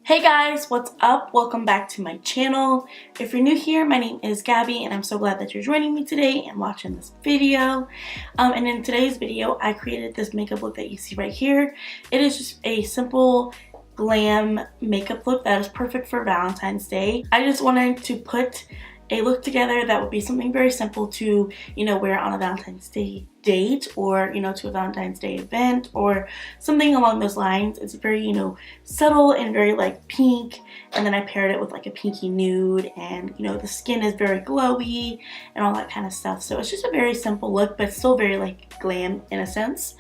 Hey guys, what's up? Welcome back to my channel. If you're new here, my name is Gabby and I'm so glad that you're joining me today and watching this video. And in today's video, I created this makeup look that you see right here. It is just a simple glam makeup look that is perfect for Valentine's Day. I just wanted to put a look together that would be something very simple to, wear on a Valentine's Day date or, to a Valentine's Day event or something along those lines. It's very, subtle and very like pink, and then I paired it with like a pinky nude, and the skin is very glowy and all that kind of stuff. So it's just a very simple look, but still very like glam in a sense.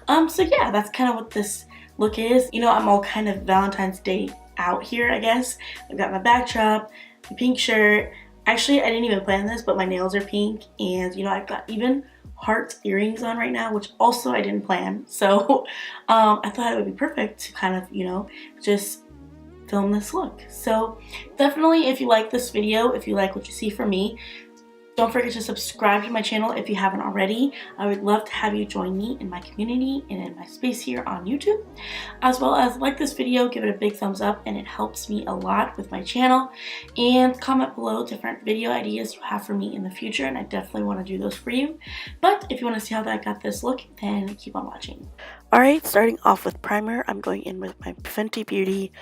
So yeah, that's kind of what this look is. I'm all kind of Valentine's Day out here, I guess. I've got my backdrop, the pink shirt. Actually, I didn't even plan this, but my nails are pink, and I've got even heart earrings on right now, which also I didn't plan. So I thought it would be perfect to kind of, just film this look. So definitely, if you like this video, if you like what you see from me, don't forget to subscribe to my channel if you haven't already. I would love to have you join me in my community and in my space here on YouTube. As well as like this video, give it a big thumbs up, and it helps me a lot with my channel. And comment below different video ideas you have for me in the future, and I definitely want to do those for you. But if you want to see how I got this look, then keep on watching. Alright, starting off with primer, I'm going in with my Fenty Beauty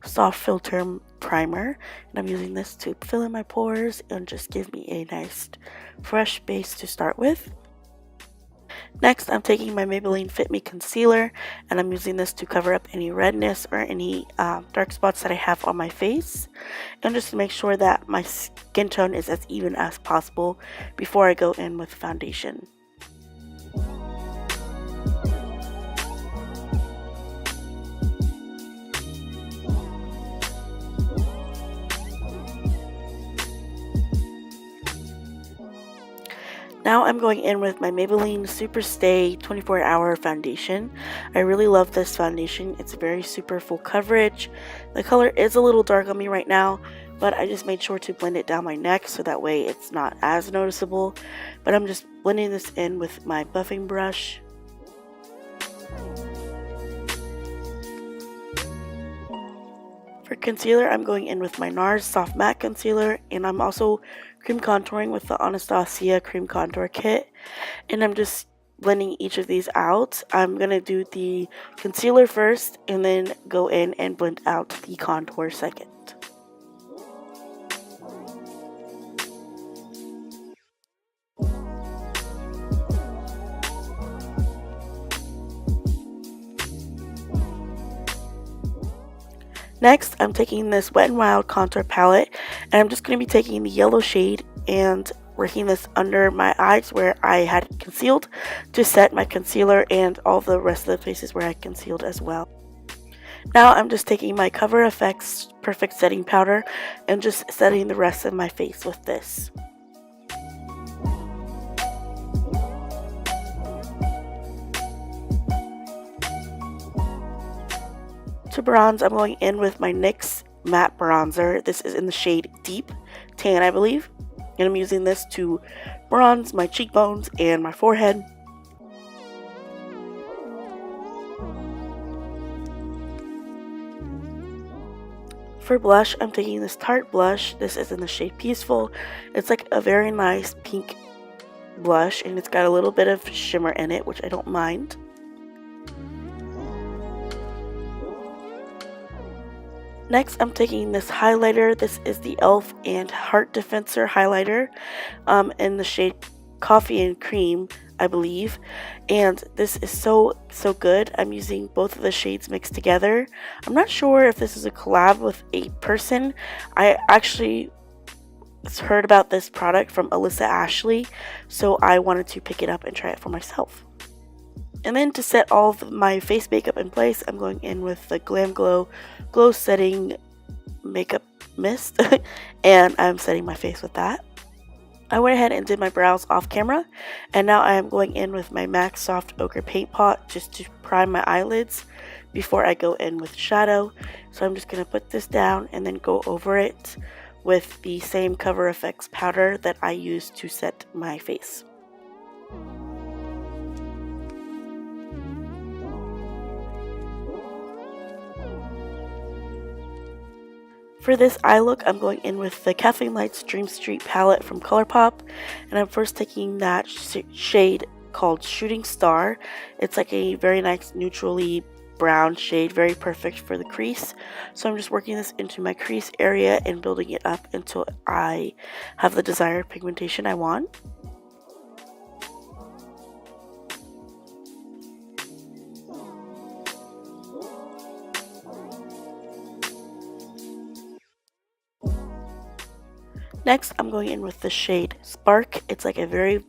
Soft Filter Primer, and I'm using this to fill in my pores and just give me a nice fresh base to start with. Next, I'm taking my Maybelline Fit Me Concealer, and I'm using this to cover up any redness or any dark spots that I have on my face, and just to make sure that my skin tone is as even as possible before I go in with foundation. Now I'm going in with my Maybelline Super Stay 24-Hour Foundation. I really love this foundation. It's very super full coverage. The color is a little dark on me right now, but I just made sure to blend it down my neck so that way it's not as noticeable. But I'm just blending this in with my buffing brush. For concealer, I'm going in with my NARS Soft Matte Concealer, and I'm also cream contouring with the Anastasia Cream Contour Kit, and I'm just blending each of these out. I'm going to do the concealer first and then go in and blend out the contour second. Next, I'm taking this Wet n Wild contour palette, and I'm just going to be taking the yellow shade and working this under my eyes where I had it concealed to set my concealer and all the rest of the places where I concealed as well. Now I'm just taking my Cover FX Perfect Setting Powder and just setting the rest of my face with this. To bronze, I'm going in with my NYX matte bronzer. This is in the shade Deep Tan, I believe. And I'm using this to bronze my cheekbones and my forehead. For blush, I'm taking this Tarte blush. This is in the shade Peaceful. It's like a very nice pink blush, and it's got a little bit of shimmer in it, which I don't mind. Next, I'm taking this highlighter. This is the e.l.f. and Heart Defensor highlighter in the shade Coffee and Cream, I believe. And this is so good. I'm using both of the shades mixed together. I'm not sure if this is a collab with a person. I actually heard about this product from Alyssa Ashley, so I wanted to pick it up and try it for myself. And then to set all of my face makeup in place, I'm going in with the Glam Glow Glow Setting Makeup Mist, and I'm setting my face with that. I went ahead and did my brows off camera, and now I am going in with my MAC Soft Ochre Paint Pot just to prime my eyelids before I go in with shadow. So I'm just going to put this down and then go over it with the same Cover FX powder that I used to set my face. For this eye look, I'm going in with the Caffeine Lights Dream Street palette from ColourPop, and I'm first taking that shade called Shooting Star. It's like a very nice neutrally brown shade, very perfect for the crease. So I'm just working this into my crease area and building it up until I have the desired pigmentation I want. Next, I'm going in with the shade Spark. It's like a very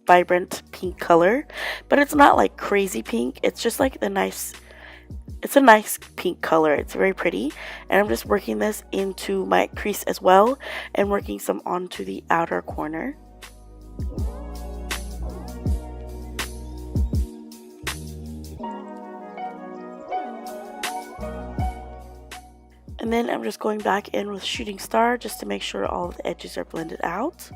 vibrant pink color, but it's not like crazy pink. It's just like it's a nice pink color. It's very pretty. And I'm just working this into my crease as well and working some onto the outer corner. And then I'm just going back in with Shooting Star just to make sure all of the edges are blended out.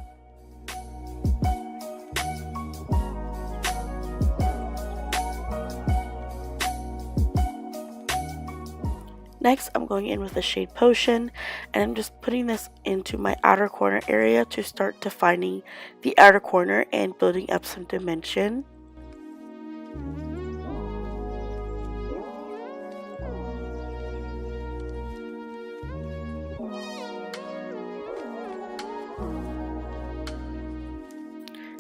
Next, I'm going in with the shade Potion, and I'm just putting this into my outer corner area to start defining the outer corner and building up some dimension.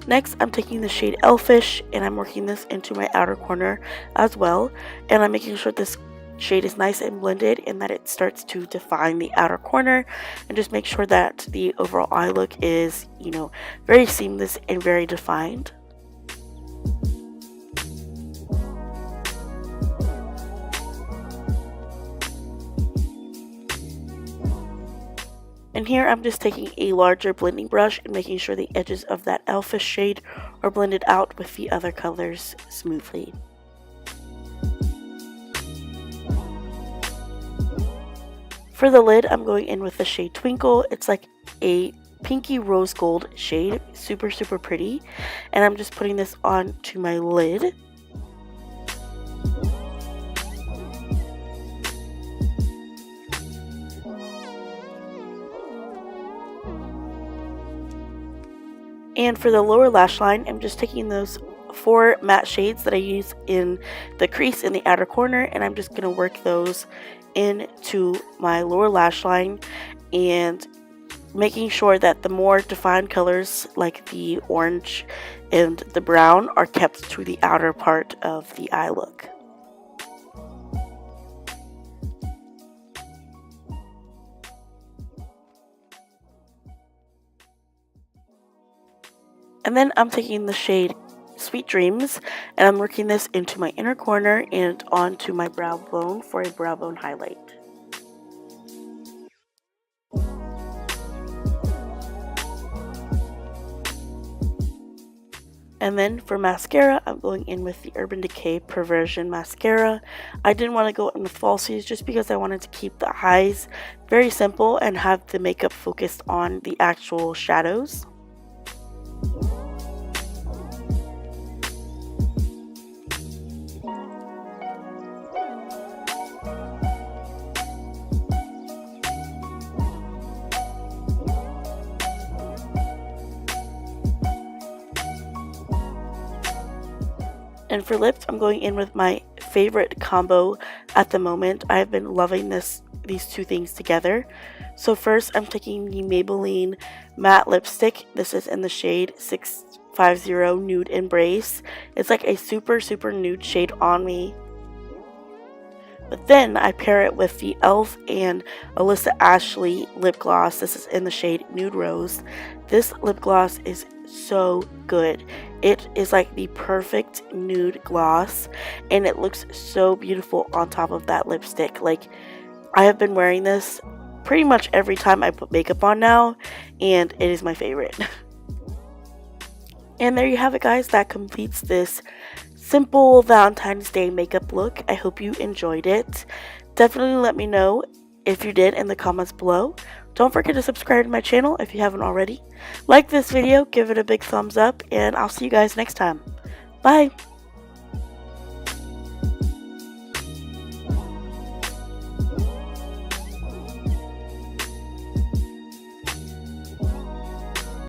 Next, I'm taking the shade Elfish and I'm working this into my outer corner as well, and I'm making sure this shade is nice and blended and that it starts to define the outer corner, and just make sure that the overall eye look is, you know, very seamless and very defined. And here I'm just taking a larger blending brush and making sure the edges of that Elfish shade are blended out with the other colors smoothly. For the lid, I'm going in with the shade Twinkle. It's like a pinky rose gold shade, super pretty. And I'm just putting this on to my lid. And for the lower lash line, I'm just taking those 4 matte shades that I use in the crease in the outer corner, and I'm just going to work those into my lower lash line, and making sure that the more defined colors like the orange and the brown are kept to the outer part of the eye look. And then I'm taking the shade Sweet Dreams, and I'm working this into my inner corner and onto my brow bone for a brow bone highlight. And then for mascara, I'm going in with the Urban Decay Perversion Mascara. I didn't want to go in with falsies just because I wanted to keep the eyes very simple and have the makeup focused on the actual shadows. And for lips, I'm going in with my favorite combo at the moment. I've been loving these two things together. So first, I'm taking the Maybelline matte lipstick. This is in the shade 650 Nude Embrace. It's like a super nude shade on me. But then I pair it with the e.l.f. and Alyssa Ashley lip gloss. This is in the shade Nude Rose. This lip gloss is so good. It is like the perfect nude gloss, and it looks so beautiful on top of that lipstick. Like, I have been wearing this pretty much every time I put makeup on now, and it is my favorite. And there you have it, guys. That completes this simple Valentine's Day makeup look. I hope you enjoyed it. Definitely let me know if you did in the comments below. Don't forget to subscribe to my channel if you haven't already. Like this video, give it a big thumbs up, and I'll see you guys next time. Bye!